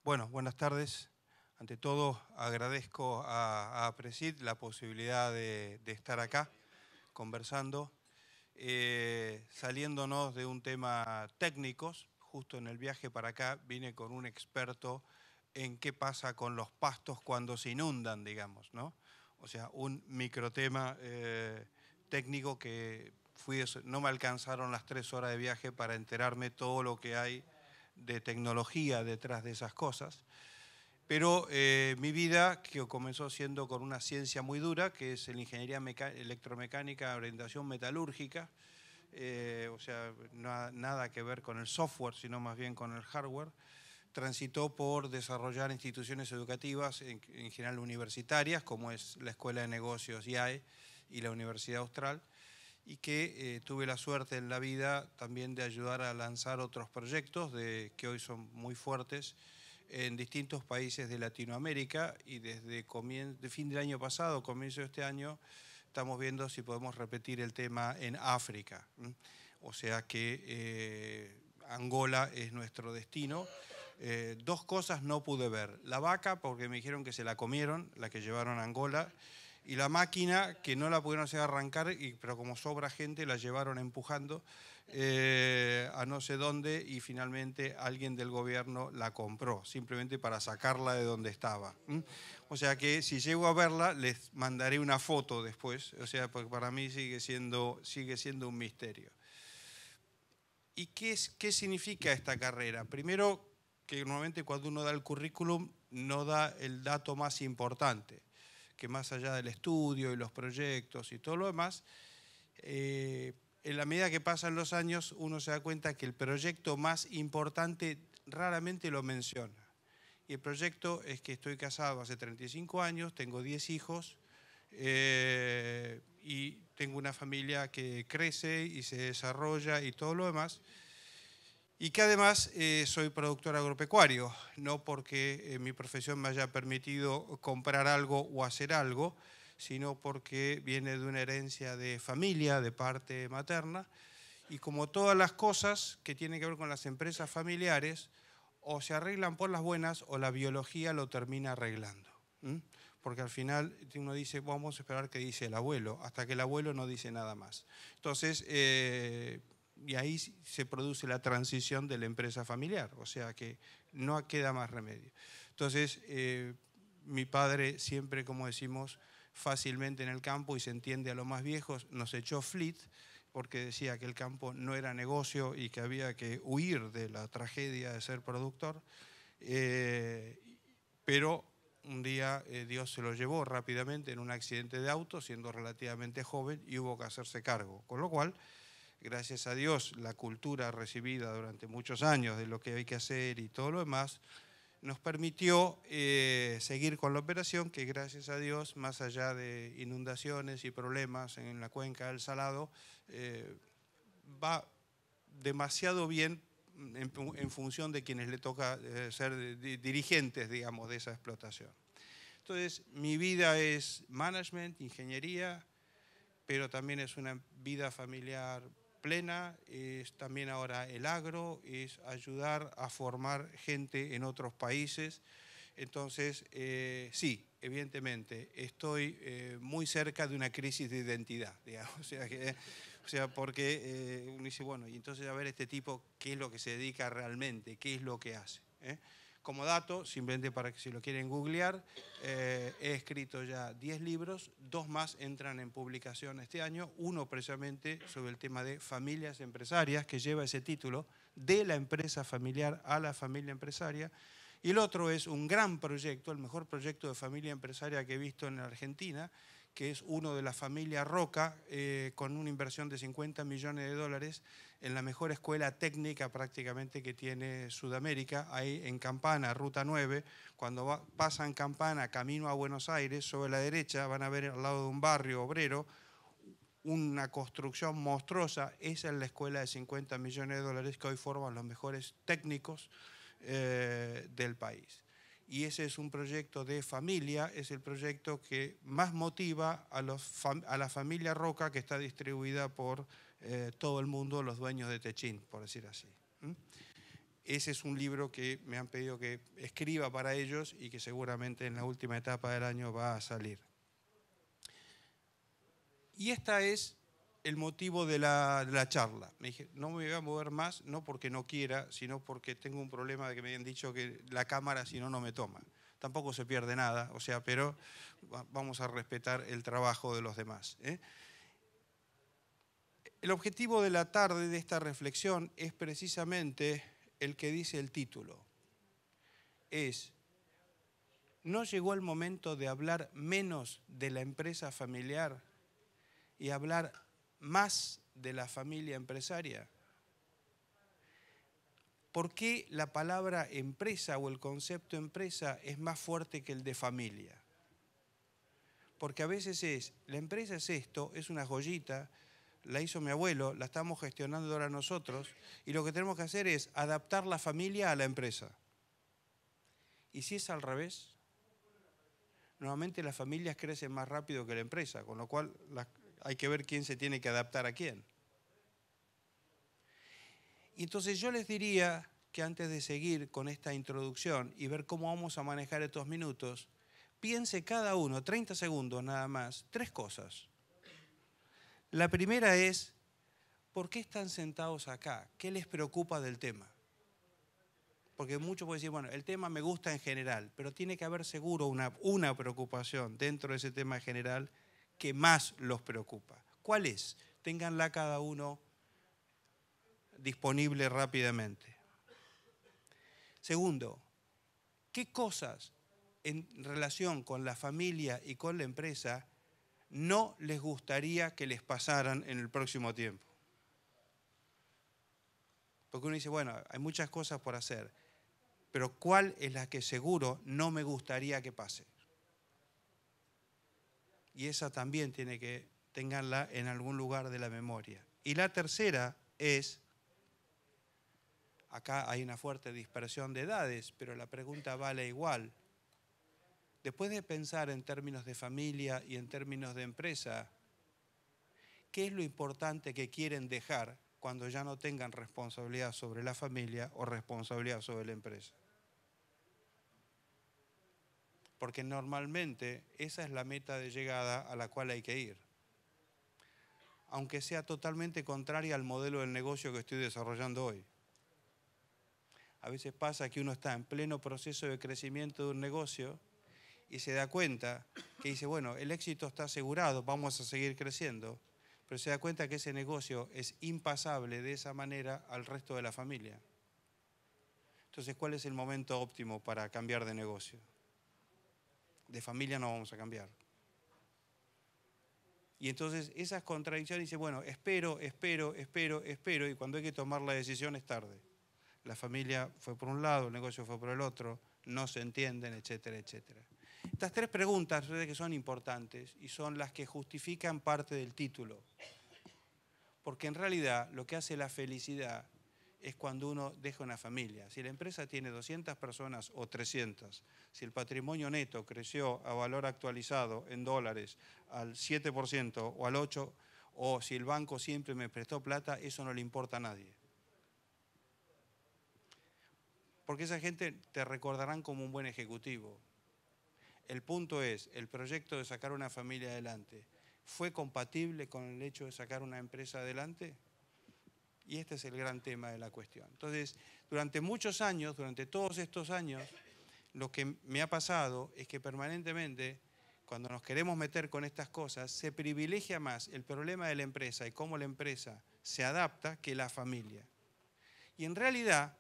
Bueno, buenas tardes. Ante todo, agradezco a Presid la posibilidad de estar acá conversando, saliéndonos de un tema técnicos. Justo en el viaje para acá vine con un experto en qué pasa con los pastos cuando se inundan, digamos, ¿no? O sea, un microtema técnico que no me alcanzaron las 3 horas de viaje para enterarme todo lo que hay de tecnología detrás de esas cosas. Pero mi vida, que comenzó siendo con una ciencia muy dura, que es la ingeniería electromecánica, orientación metalúrgica, o sea, nada que ver con el software, sino más bien con el hardware, transitó por desarrollar instituciones educativas, en general universitarias, como es la Escuela de Negocios IAE y la Universidad Austral, y que tuve la suerte en la vida también de ayudar a lanzar otros proyectos que hoy son muy fuertes en distintos países de Latinoamérica, y desde fin del año pasado, comienzo de este año, estamos viendo si podemos repetir el tema en África. O sea que Angola es nuestro destino. 2 cosas no pude ver: la vaca, porque me dijeron que se la comieron, la que llevaron a Angola, y la máquina, que no la pudieron hacer arrancar, pero como sobra gente la llevaron empujando a no sé dónde, y finalmente alguien del gobierno la compró, simplemente para sacarla de donde estaba. O sea que si llego a verla, les mandaré una foto después, o sea, porque para mí sigue siendo un misterio. ¿Y qué significa esta carrera? Primero, que normalmente cuando uno da el currículum no da el dato más importante, que más allá del estudio y los proyectos y todo lo demás, en la medida que pasan los años uno se da cuenta que el proyecto más importante raramente lo menciona. Y el proyecto es que estoy casado hace 35 años, tengo 10 hijos y tengo una familia que crece y se desarrolla y todo lo demás. Y que además soy productor agropecuario, no porque mi profesión me haya permitido comprar algo o hacer algo, sino porque viene de una herencia de familia, de parte materna, y como todas las cosas que tienen que ver con las empresas familiares, o se arreglan por las buenas o la biología lo termina arreglando. Porque al final uno dice, vamos a esperar qué dice el abuelo, hasta que el abuelo no dice nada más. Entonces, y ahí se produce la transición de la empresa familiar, o sea que no queda más remedio. Entonces, mi padre siempre, como decimos, fácilmente en el campo, y se entiende a los más viejos, nos echó flit, porque decía que el campo no era negocio y que había que huir de la tragedia de ser productor, pero un día Dios se lo llevó rápidamente en un accidente de auto, siendo relativamente joven, y hubo que hacerse cargo, con lo cual, gracias a Dios, la cultura recibida durante muchos años de lo que hay que hacer y todo lo demás, nos permitió seguir con la operación, que gracias a Dios, más allá de inundaciones y problemas en la cuenca del Salado, va demasiado bien en función de quienes le toca ser dirigentes, digamos, de esa explotación. Entonces, mi vida es management, ingeniería, pero también es una vida familiar plena, es también ahora el agro, es ayudar a formar gente en otros países. Entonces, sí, evidentemente, estoy muy cerca de una crisis de identidad, digamos. O sea, porque uno dice, bueno, y entonces a ver este tipo, ¿qué es lo que se dedica realmente? ¿Qué es lo que hace? Como dato, simplemente para que si lo quieren googlear, he escrito ya 10 libros, 2 más entran en publicación este año, uno precisamente sobre el tema de familias empresarias, que lleva ese título, de la empresa familiar a la familia empresaria, y el otro es un gran proyecto, el mejor proyecto de familia empresaria que he visto en la Argentina, que es uno de la familia Roca, con una inversión de 50 millones de dólares en la mejor escuela técnica prácticamente que tiene Sudamérica, ahí en Campana, Ruta 9. Cuando pasan Campana, camino a Buenos Aires, sobre la derecha van a ver al lado de un barrio obrero una construcción monstruosa. Esa es la escuela de 50 millones de dólares que hoy forman los mejores técnicos del país. Y ese es un proyecto de familia, es el proyecto que más motiva a la familia Roca, que está distribuida por todo el mundo, los dueños de Techint, por decir así. ese es un libro que me han pedido que escriba para ellos y que seguramente en la última etapa del año va a salir. Y este es el motivo de la charla. Me dije, no me voy a mover más, no porque no quiera, sino porque tengo un problema de que me habían dicho que la cámara si no, no me toma. Tampoco se pierde nada, o sea, pero vamos a respetar el trabajo de los demás, ¿eh? El objetivo de la tarde de esta reflexión es precisamente el que dice el título. ¿No llegó el momento de hablar menos de la empresa familiar y hablar más de la familia empresaria? ¿Por qué la palabra empresa o el concepto empresa es más fuerte que el de familia? Porque a veces la empresa es esto, es una joyita, la hizo mi abuelo, la estamos gestionando ahora nosotros, y lo que tenemos que hacer es adaptar la familia a la empresa. ¿Y si es al revés? Normalmente las familias crecen más rápido que la empresa, con lo cual hay que ver quién se tiene que adaptar a quién. Y entonces yo les diría que antes de seguir con esta introducción y ver cómo vamos a manejar estos minutos, piense cada uno, 30 segundos nada más, 3 cosas. La primera es, ¿por qué están sentados acá? ¿Qué les preocupa del tema? Porque muchos pueden decir, bueno, el tema me gusta en general, pero tiene que haber seguro una preocupación dentro de ese tema general que más los preocupa. ¿Cuál es? Ténganla cada uno disponible rápidamente. Segundo, ¿qué cosas en relación con la familia y con la empresa no les gustaría que les pasaran en el próximo tiempo? Porque uno dice, bueno, hay muchas cosas por hacer, pero ¿cuál es la que seguro no me gustaría que pase? Y esa también tiene que tenganla en algún lugar de la memoria. Y la tercera es, acá hay una fuerte dispersión de edades, pero la pregunta vale igual. Después de pensar en términos de familia y en términos de empresa, ¿qué es lo importante que quieren dejar cuando ya no tengan responsabilidad sobre la familia o responsabilidad sobre la empresa? Porque normalmente esa es la meta de llegada a la cual hay que ir. Aunque sea totalmente contraria al modelo del negocio que estoy desarrollando hoy. A veces pasa que uno está en pleno proceso de crecimiento de un negocio y se da cuenta que dice, bueno, el éxito está asegurado, vamos a seguir creciendo, pero se da cuenta que ese negocio es impasable de esa manera al resto de la familia. Entonces, ¿cuál es el momento óptimo para cambiar de negocio? De familia no vamos a cambiar. Y entonces esas contradicciones dice, bueno, espero, y cuando hay que tomar la decisión es tarde. La familia fue por un lado, el negocio fue por el otro, no se entienden, etcétera, etcétera. Estas 3 preguntas que son importantes y son las que justifican parte del título. Porque en realidad lo que hace la felicidad es cuando uno deja una familia. Si la empresa tiene 200 personas o 300, si el patrimonio neto creció a valor actualizado en dólares al 7% o al 8%, o si el banco siempre me prestó plata, eso no le importa a nadie. Porque esa gente te recordarán como un buen ejecutivo. El punto es, el proyecto de sacar una familia adelante, ¿fue compatible con el hecho de sacar una empresa adelante? Y este es el gran tema de la cuestión. Entonces, durante muchos años, durante todos estos años, lo que me ha pasado es que permanentemente, cuando nos queremos meter con estas cosas, se privilegia más el problema de la empresa y cómo la empresa se adapta que la familia. Y en realidad,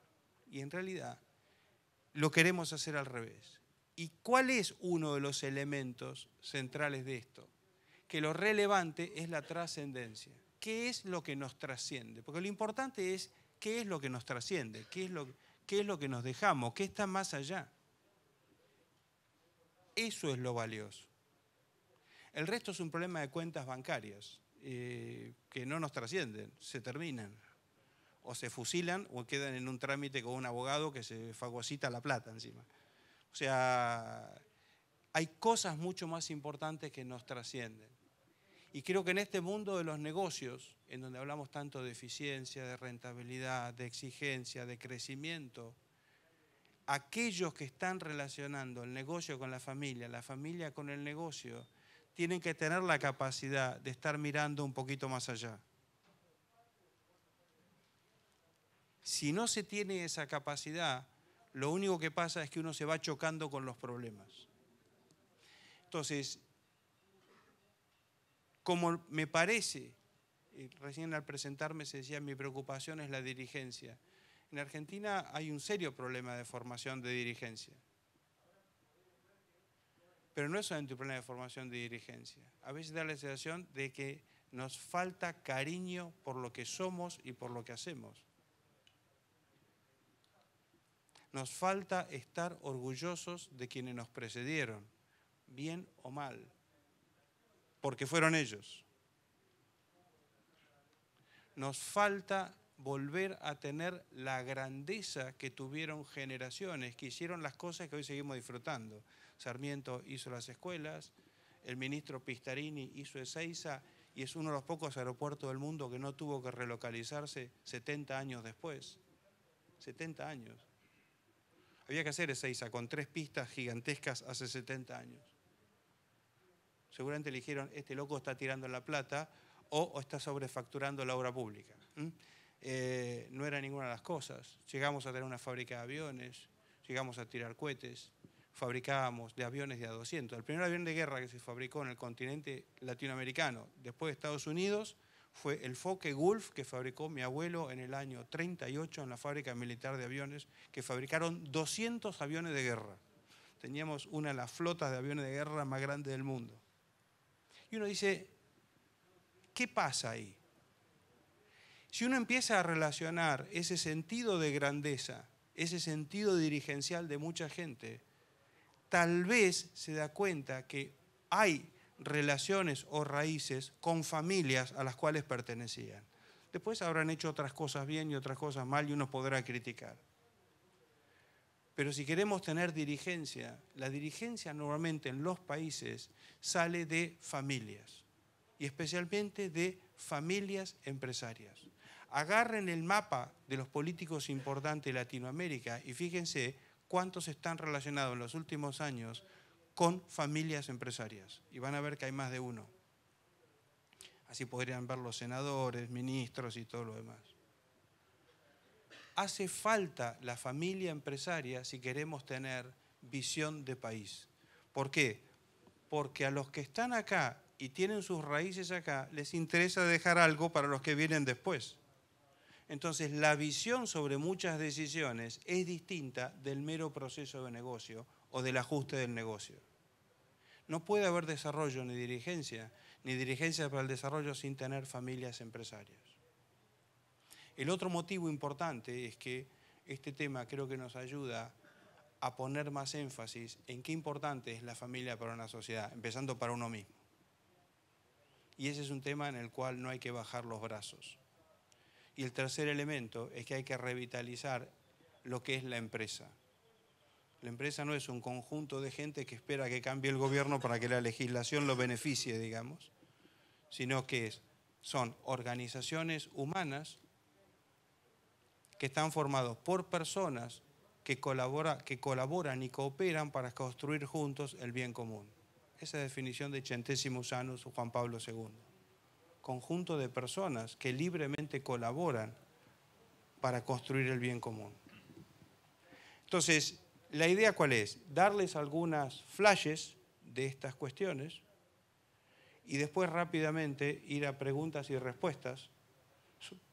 lo queremos hacer al revés. ¿Y cuál es uno de los elementos centrales de esto? Que lo relevante es la trascendencia. ¿Qué es lo que nos trasciende? Porque lo importante es qué es lo que nos trasciende, qué es lo que nos dejamos, qué está más allá. Eso es lo valioso. El resto es un problema de cuentas bancarias que no nos trascienden, se terminan. O se fusilan o quedan en un trámite con un abogado que se fagocita la plata encima. O sea, hay cosas mucho más importantes que nos trascienden. Y creo que en este mundo de los negocios, en donde hablamos tanto de eficiencia, de rentabilidad, de exigencia, de crecimiento, aquellos que están relacionando el negocio con la familia con el negocio, tienen que tener la capacidad de estar mirando un poquito más allá. Si no se tiene esa capacidad, lo único que pasa es que uno se va chocando con los problemas. Entonces, como me parece, recién al presentarme se decía, mi preocupación es la dirigencia. En Argentina hay un serio problema de formación de dirigencia. Pero no es solamente un problema de formación de dirigencia. A veces da la sensación de que nos falta cariño por lo que somos y por lo que hacemos. Nos falta estar orgullosos de quienes nos precedieron, bien o mal, porque fueron ellos. Nos falta volver a tener la grandeza que tuvieron generaciones, que hicieron las cosas que hoy seguimos disfrutando. Sarmiento hizo las escuelas, el ministro Pistarini hizo Ezeiza y es uno de los pocos aeropuertos del mundo que no tuvo que relocalizarse 70 años después. 70 años. Había que hacer Ezeiza con 3 pistas gigantescas hace 70 años. Seguramente le dijeron, este loco está tirando la plata o está sobrefacturando la obra pública. No era ninguna de las cosas. Llegamos a tener una fábrica de aviones, llegamos a tirar cohetes, fabricábamos de aviones de A200. El primer avión de guerra que se fabricó en el continente latinoamericano, después de Estados Unidos, fue el Focke-Wulf que fabricó mi abuelo en el año 38 en la fábrica militar de aviones, que fabricaron 200 aviones de guerra. Teníamos una de las flotas de aviones de guerra más grandes del mundo. Y uno dice, ¿qué pasa ahí? Si uno empieza a relacionar ese sentido de grandeza, ese sentido dirigencial de mucha gente, tal vez se da cuenta que hay relaciones o raíces con familias a las cuales pertenecían. Después habrán hecho otras cosas bien y otras cosas mal y uno podrá criticar. Pero si queremos tener dirigencia, la dirigencia normalmente en los países sale de familias y especialmente de familias empresarias. Agarren el mapa de los políticos importantes de Latinoamérica y fíjense cuántos están relacionados en los últimos años con familias empresarias. Y van a ver que hay más de uno. Así podrían ver los senadores, ministros y todo lo demás. Hace falta la familia empresaria si queremos tener visión de país. ¿Por qué? Porque a los que están acá y tienen sus raíces acá, les interesa dejar algo para los que vienen después. Entonces, la visión sobre muchas decisiones es distinta del mero proceso de negocio o del ajuste del negocio. No puede haber desarrollo ni dirigencia para el desarrollo sin tener familias empresarias. El otro motivo importante es que este tema creo que nos ayuda a poner más énfasis en qué importante es la familia para una sociedad, empezando para uno mismo. Y ese es un tema en el cual no hay que bajar los brazos. Y el tercer elemento es que hay que revitalizar lo que es la empresa. La empresa no es un conjunto de gente que espera que cambie el gobierno para que la legislación lo beneficie, digamos, sino que son organizaciones humanas que están formadas por personas que colaboran y cooperan para construir juntos el bien común. Esa definición de Centesimus Annus Juan Pablo II. Conjunto de personas que libremente colaboran para construir el bien común. Entonces, la idea ¿cuál es? Darles algunas flashes de estas cuestiones y después rápidamente ir a preguntas y respuestas,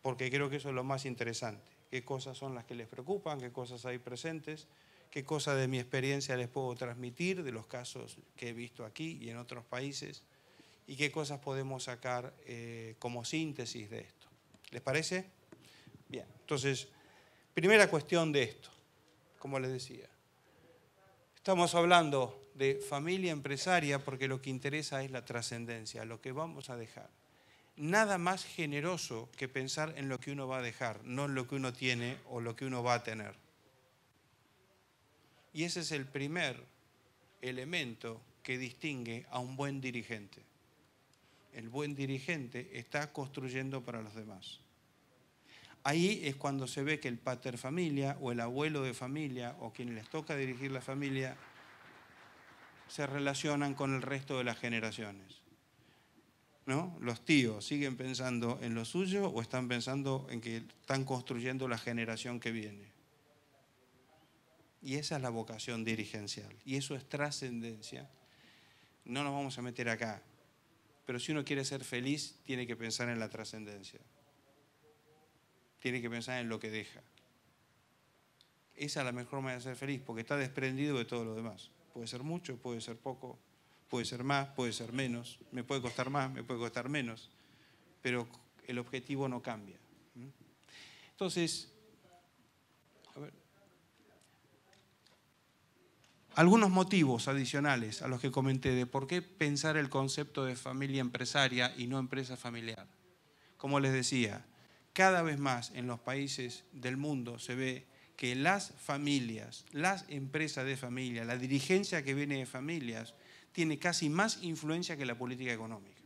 porque creo que eso es lo más interesante. Qué cosas son las que les preocupan, qué cosas hay presentes, qué cosas de mi experiencia les puedo transmitir de los casos que he visto aquí y en otros países y qué cosas podemos sacar como síntesis de esto. ¿Les parece? Bien, entonces, primera cuestión de esto, como les decía. Estamos hablando de familia empresaria porque lo que interesa es la trascendencia, lo que vamos a dejar. Nada más generoso que pensar en lo que uno va a dejar, no en lo que uno tiene o lo que uno va a tener. Y ese es el primer elemento que distingue a un buen dirigente. el buen dirigente, está construyendo para los demás. Ahí es cuando se ve que el paterfamilia o el abuelo de familia o quienes les toca dirigir la familia se relacionan con el resto de las generaciones, ¿no? Los tíos siguen pensando en lo suyo o están pensando en que están construyendo la generación que viene. Y esa es la vocación dirigencial. Y eso es trascendencia. No nos vamos a meter acá. Pero si uno quiere ser feliz, tiene que pensar en la trascendencia. Tiene que pensar en lo que deja. Esa es la mejor manera de ser feliz, porque está desprendido de todo lo demás. Puede ser mucho, puede ser poco, puede ser más, puede ser menos, me puede costar más, me puede costar menos, pero el objetivo no cambia. Entonces, a ver, algunos motivos adicionales a los que comenté de por qué pensar el concepto de familia empresaria y no empresa familiar. Como les decía, cada vez más en los países del mundo se ve que las familias, las empresas de familia, la dirigencia que viene de familias, tiene casi más influencia que la política económica.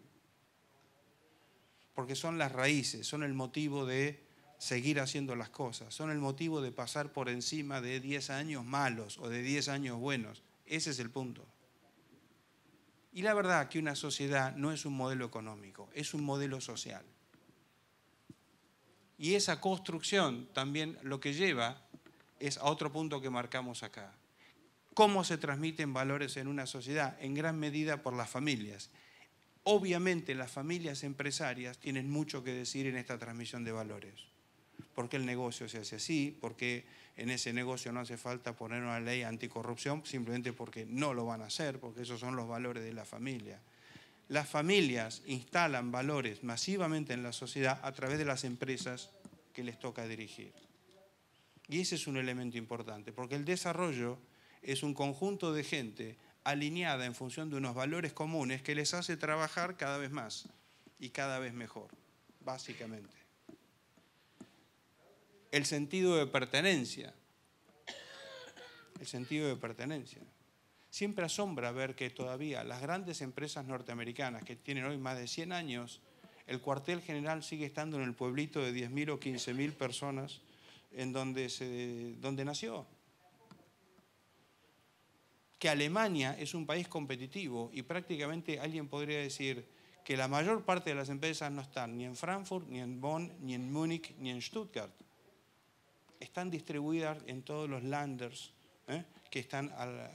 Porque son las raíces, son el motivo de seguir haciendo las cosas, son el motivo de pasar por encima de 10 años malos o de 10 años buenos. Ese es el punto. Y la verdad que una sociedad no es un modelo económico, es un modelo social. Y esa construcción también lo que lleva es a otro punto que marcamos acá. ¿Cómo se transmiten valores en una sociedad? En gran medida por las familias. Obviamente las familias empresarias tienen mucho que decir en esta transmisión de valores. ¿Por qué el negocio se hace así? ¿Por qué en ese negocio no hace falta poner una ley anticorrupción? Simplemente porque no lo van a hacer, porque esos son los valores de la familia. Las familias instalan valores masivamente en la sociedad a través de las empresas que les toca dirigir. Y ese es un elemento importante, porque el desarrollo es un conjunto de gente alineada en función de unos valores comunes que les hace trabajar cada vez más y cada vez mejor, básicamente. El sentido de pertenencia. El sentido de pertenencia. Siempre asombra ver que todavía las grandes empresas norteamericanas que tienen hoy más de 100 años, el cuartel general sigue estando en el pueblito de 10.000 o 15.000 personas en donde nació. Que Alemania es un país competitivo y prácticamente alguien podría decir que la mayor parte de las empresas no están ni en Frankfurt, ni en Bonn, ni en Múnich, ni en Stuttgart. Están distribuidas en todos los Länders que están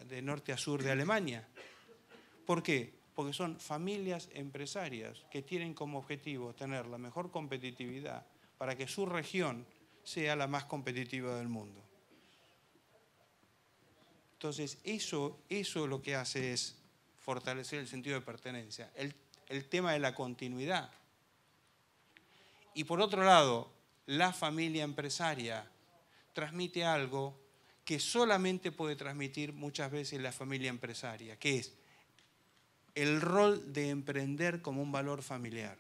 de norte a sur de Alemania. ¿Por qué? Porque son familias empresarias que tienen como objetivo tener la mejor competitividad para que su región sea la más competitiva del mundo. Entonces, eso lo que hace es fortalecer el sentido de pertenencia, el tema de la continuidad. Y por otro lado, la familia empresaria transmite algo que solamente puede transmitir muchas veces la familia empresaria, que es el rol de emprender como un valor familiar.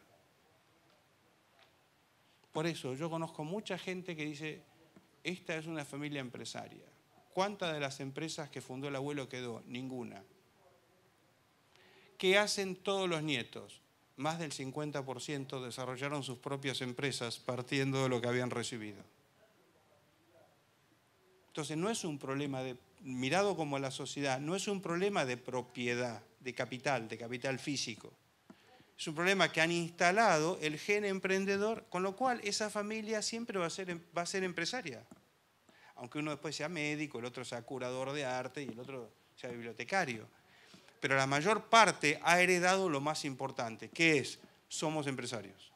Por eso yo conozco mucha gente que dice, esta es una familia empresaria. ¿Cuántas de las empresas que fundó el abuelo quedó? Ninguna. ¿Qué hacen todos los nietos? Más del 50% desarrollaron sus propias empresas partiendo de lo que habían recibido. Entonces no es un problema mirado como la sociedad, no es un problema de propiedad, de capital físico. Es un problema que han instalado el gen emprendedor, con lo cual esa familia siempre va a ser empresaria. Aunque uno después sea médico, el otro sea curador de arte y el otro sea bibliotecario. Pero la mayor parte ha heredado lo más importante, que es, somos empresarios.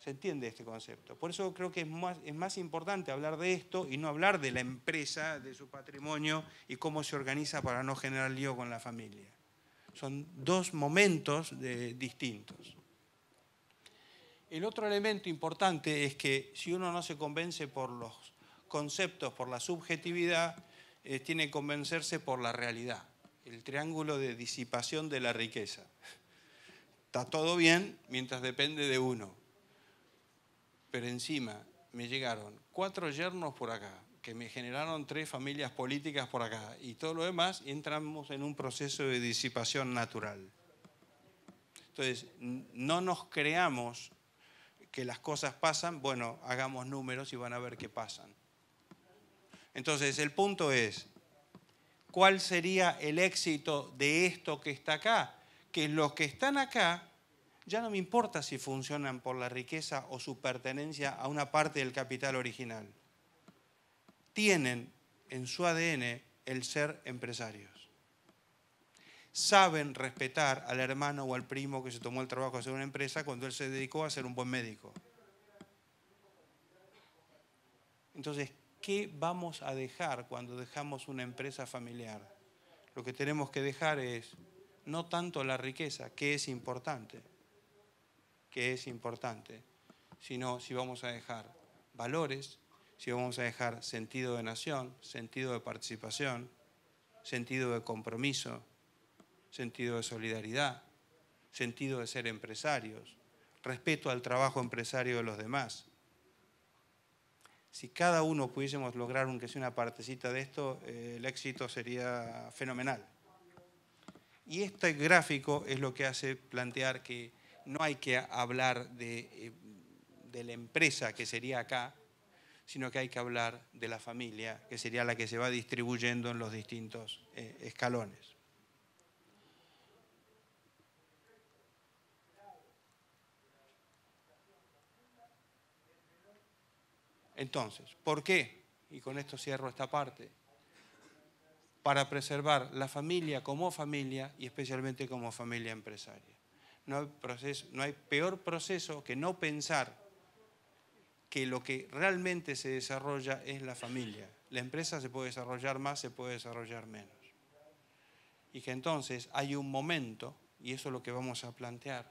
¿Se entiende este concepto? Por eso creo que es más importante hablar de esto y no hablar de la empresa, de su patrimonio y cómo se organiza para no generar lío con la familia. Son dos momentos distintos. El otro elemento importante es que si uno no se convence por los conceptos, por la subjetividad, tiene que convencerse por la realidad. El triángulo de disipación de la riqueza. Está todo bien mientras depende de uno. Pero encima me llegaron 4 yernos por acá, que me generaron 3 familias políticas por acá, y todo lo demás, y entramos en un proceso de disipación natural. Entonces, no nos creamos que las cosas pasan, bueno, hagamos números y van a ver qué pasan. Entonces, el punto es, ¿cuál sería el éxito de esto que está acá? Que los que están acá, ya no me importa si funcionan por la riqueza o su pertenencia a una parte del capital original. Tienen en su ADN el ser empresarios. Saben respetar al hermano o al primo que se tomó el trabajo de hacer una empresa cuando él se dedicó a ser un buen médico. Entonces, ¿qué vamos a dejar cuando dejamos una empresa familiar? Lo que tenemos que dejar es no tanto la riqueza, que es importante, sino si vamos a dejar valores, si vamos a dejar sentido de nación, sentido de participación, sentido de compromiso, sentido de solidaridad, sentido de ser empresarios, respeto al trabajo empresario de los demás. Si cada uno pudiésemos lograr aunque sea una partecita de esto, el éxito sería fenomenal. Y este gráfico es lo que hace plantear que no hay que hablar de la empresa, que sería acá, sino que hay que hablar de la familia, que sería la que se va distribuyendo en los distintos escalones. Entonces, ¿por qué? Y con esto cierro esta parte. Para preservar la familia como familia y especialmente como familia empresaria. No hay peor proceso que no pensar que lo que realmente se desarrolla es la familia. La empresa se puede desarrollar más, se puede desarrollar menos. Y que entonces hay un momento, y eso es lo que vamos a plantear,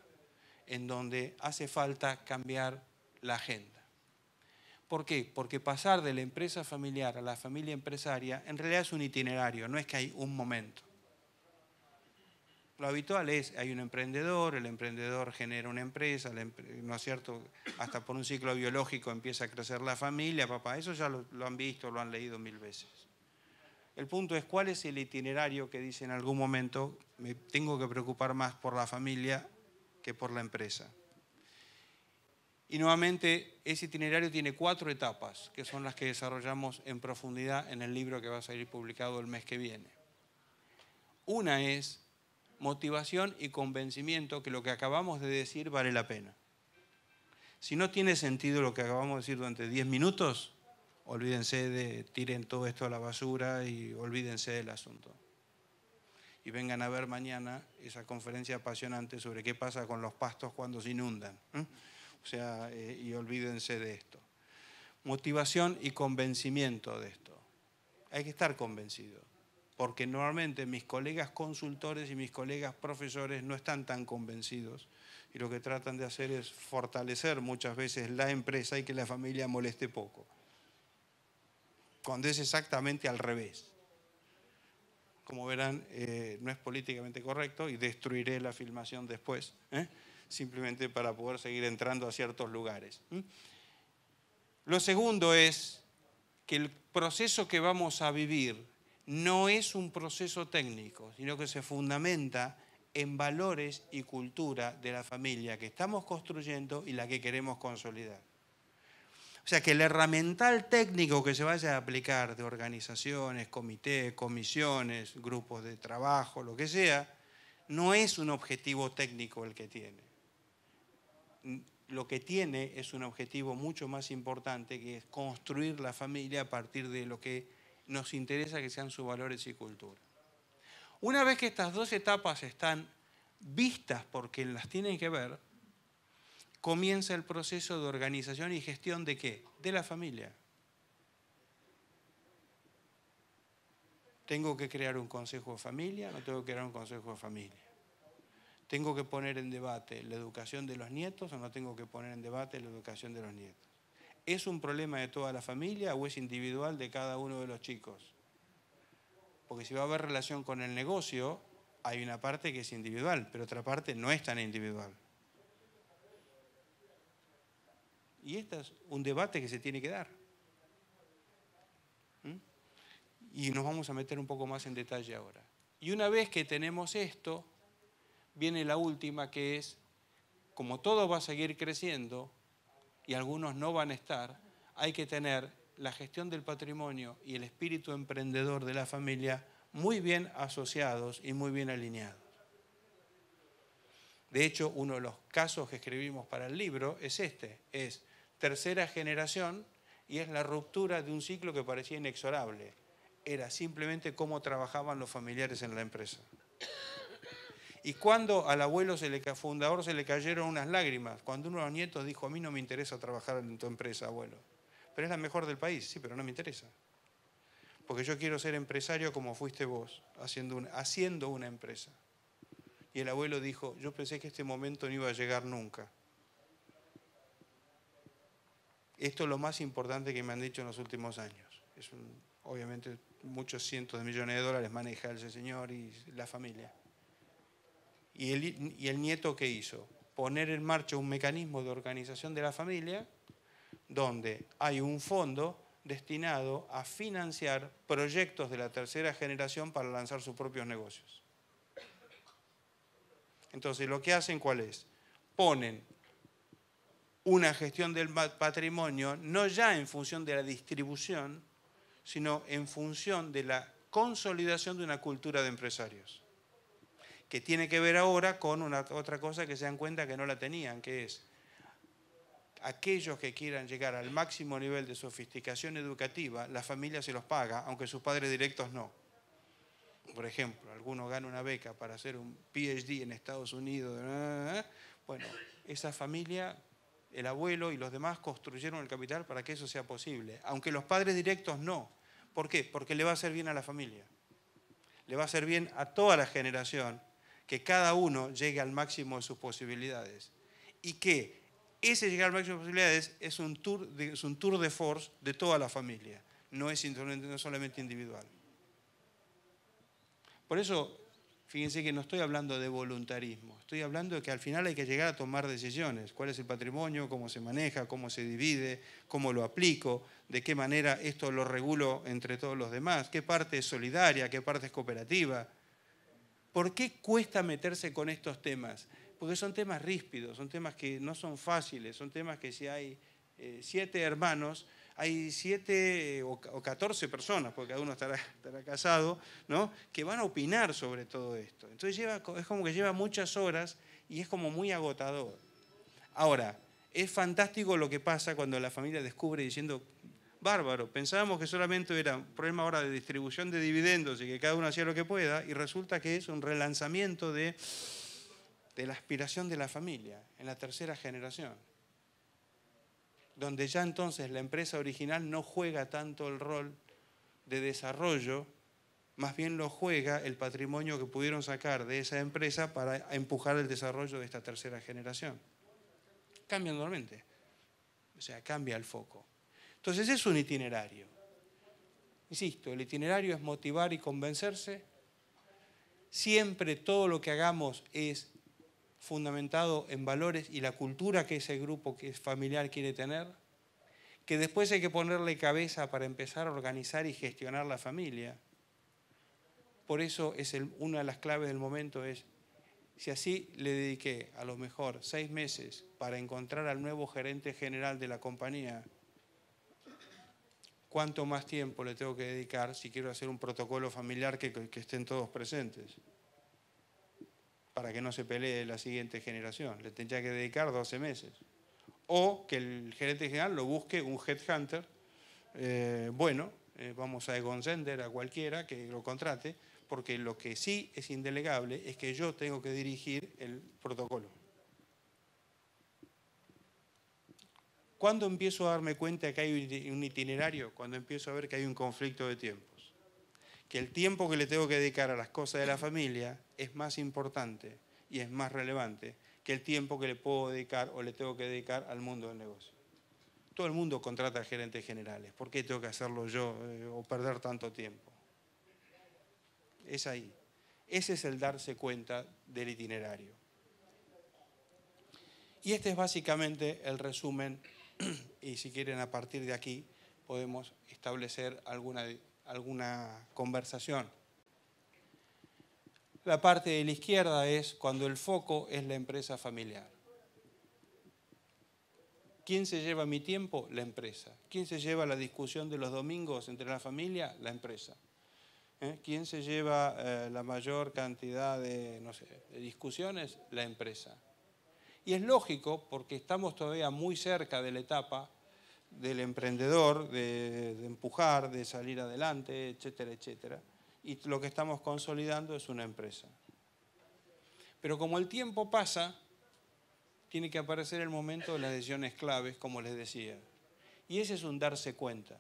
en donde hace falta cambiar la agenda. ¿Por qué? Porque pasar de la empresa familiar a la familia empresaria en realidad es un itinerario, no es que hay un momento. Lo habitual es, hay un emprendedor, el emprendedor genera una empresa, ¿no es cierto? Hasta por un ciclo biológico empieza a crecer la familia, papá, eso ya lo han visto, lo han leído 1000 veces. El punto es, ¿cuál es el itinerario que dice en algún momento, me tengo que preocupar más por la familia que por la empresa? Y nuevamente, ese itinerario tiene 4 etapas, que son las que desarrollamos en profundidad en el libro que va a salir publicado el mes que viene. Una es motivación y convencimiento que lo que acabamos de decir vale la pena. Si no tiene sentido lo que acabamos de decir durante 10 minutos, olvídense tiren todo esto a la basura y olvídense del asunto. Y vengan a ver mañana esa conferencia apasionante sobre qué pasa con los pastos cuando se inundan. O sea, y olvídense de esto. Motivación y convencimiento de esto. Hay que estar convencido, porque normalmente mis colegas consultores y mis colegas profesores no están tan convencidos y lo que tratan de hacer es fortalecer muchas veces la empresa y que la familia moleste poco, cuando es exactamente al revés. Como verán, no es políticamente correcto y destruiré la filmación después, simplemente para poder seguir entrando a ciertos lugares. Lo segundo es que el proceso que vamos a vivir no es un proceso técnico, sino que se fundamenta en valores y cultura de la familia que estamos construyendo y la que queremos consolidar. O sea, que el herramental técnico que se vaya a aplicar de organizaciones, comités, comisiones, grupos de trabajo, lo que sea, no es un objetivo técnico el que tiene. Lo que tiene es un objetivo mucho más importante, que es construir la familia a partir de lo que nos interesa que sean sus valores y cultura. Una vez que estas 2 etapas están vistas porque las tienen que ver, comienza el proceso de organización y gestión ¿de qué? De la familia. ¿Tengo que crear un consejo de familia? ¿No tengo que crear un consejo de familia? ¿Tengo que poner en debate la educación de los nietos o no tengo que poner en debate la educación de los nietos? ¿Es un problema de toda la familia o es individual de cada uno de los chicos? Porque si va a haber relación con el negocio, hay una parte que es individual, pero otra parte no es tan individual. Y este es un debate que se tiene que dar. Y nos vamos a meter un poco más en detalle ahora. Y una vez que tenemos esto, viene la última, que es, como todo va a seguir creciendo y algunos no van a estar, hay que tener la gestión del patrimonio y el espíritu emprendedor de la familia muy bien asociados y muy bien alineados. De hecho, uno de los casos que escribimos para el libro es es tercera generación y es la ruptura de un ciclo que parecía inexorable. Era simplemente cómo trabajaban los familiares en la empresa. Y cuando al abuelo fundador se le cayeron unas lágrimas, cuando uno de los nietos dijo, a mí no me interesa trabajar en tu empresa, abuelo, pero es la mejor del país, sí, pero no me interesa. Porque yo quiero ser empresario como fuiste vos, haciendo una empresa. Y el abuelo dijo, yo pensé que este momento no iba a llegar nunca. Esto es lo más importante que me han dicho en los últimos años. Obviamente muchos cientos de millones de dólares maneja ese señor y la familia. ¿Y el nieto qué hizo? Poner en marcha un mecanismo de organización de la familia donde hay un fondo destinado a financiar proyectos de la tercera generación para lanzar sus propios negocios. Entonces, lo que hacen, ¿cuál es? Ponen una gestión del patrimonio no ya en función de la distribución, sino en función de la consolidación de una cultura de empresarios, que tiene que ver ahora con otra cosa que se dan cuenta que no la tenían, que es aquellos que quieran llegar al máximo nivel de sofisticación educativa, la familia se los paga, aunque sus padres directos no. Por ejemplo, alguno gana una beca para hacer un PhD en Estados Unidos. Bueno, esa familia, el abuelo y los demás construyeron el capital para que eso sea posible, aunque los padres directos no. ¿Por qué? Porque le va a hacer bien a la familia. Le va a hacer bien a toda la generación, que cada uno llegue al máximo de sus posibilidades. Y que ese llegar al máximo de sus posibilidades es un tour de force de toda la familia, no es solamente individual. Por eso, fíjense que no estoy hablando de voluntarismo, estoy hablando de que al final hay que llegar a tomar decisiones. ¿Cuál es el patrimonio? ¿Cómo se maneja? ¿Cómo se divide? ¿Cómo lo aplico? ¿De qué manera esto lo regulo entre todos los demás? ¿Qué parte es solidaria? ¿Qué parte es cooperativa? ¿Por qué cuesta meterse con estos temas? Porque son temas ríspidos, son temas que no son fáciles, son temas que si hay 7 hermanos, hay 7 o 14 personas, porque cada uno estará casado, ¿no?, que van a opinar sobre todo esto. Entonces es como que lleva muchas horas y es como muy agotador. Ahora, es fantástico lo que pasa cuando la familia descubre diciendo, bárbaro, pensábamos que solamente era un problema ahora de distribución de dividendos y que cada uno hacía lo que pueda, y resulta que es un relanzamiento de la aspiración de la familia en la tercera generación, donde ya entonces la empresa original no juega tanto el rol de desarrollo, más bien lo juega el patrimonio que pudieron sacar de esa empresa para empujar el desarrollo de esta tercera generación. Cambia enormemente, o sea, cambia el foco. Entonces es un itinerario. Insisto, el itinerario es motivar y convencerse. Siempre todo lo que hagamos es fundamentado en valores y la cultura que ese grupo que es familiar quiere tener, que después hay que ponerle cabeza para empezar a organizar y gestionar la familia. Por eso una de las claves del momento es, si así le dediqué a lo mejor 6 meses para encontrar al nuevo gerente general de la compañía, ¿cuánto más tiempo le tengo que dedicar si quiero hacer un protocolo familiar que estén todos presentes? Para que no se pelee la siguiente generación. Le tendría que dedicar 12 meses. O que el gerente general lo busque un headhunter. Vamos a Egon Zehnder, a cualquiera que lo contrate, porque lo que sí es indelegable es que yo tengo que dirigir el protocolo. ¿Cuándo empiezo a darme cuenta que hay un itinerario? Cuando empiezo a ver que hay un conflicto de tiempos. Que el tiempo que le tengo que dedicar a las cosas de la familia es más importante y es más relevante que el tiempo que le puedo dedicar o le tengo que dedicar al mundo del negocio. Todo el mundo contrata gerentes generales. ¿Por qué tengo que hacerlo yo o perder tanto tiempo? Es ahí. Ese es el darse cuenta del itinerario. Y este es básicamente el resumen, y si quieren a partir de aquí podemos establecer alguna conversación. La parte de la izquierda es cuando el foco es la empresa familiar. ¿Quién se lleva mi tiempo? La empresa. ¿Quién se lleva la discusión de los domingos entre la familia? La empresa. ¿Quién se lleva la mayor cantidad de, no sé, de discusiones? La empresa. Y es lógico porque estamos todavía muy cerca de la etapa del emprendedor, de empujar, de salir adelante, etcétera, etcétera. Y lo que estamos consolidando es una empresa. Pero como el tiempo pasa, tiene que aparecer el momento de las decisiones claves, como les decía. Y ese es un darse cuenta.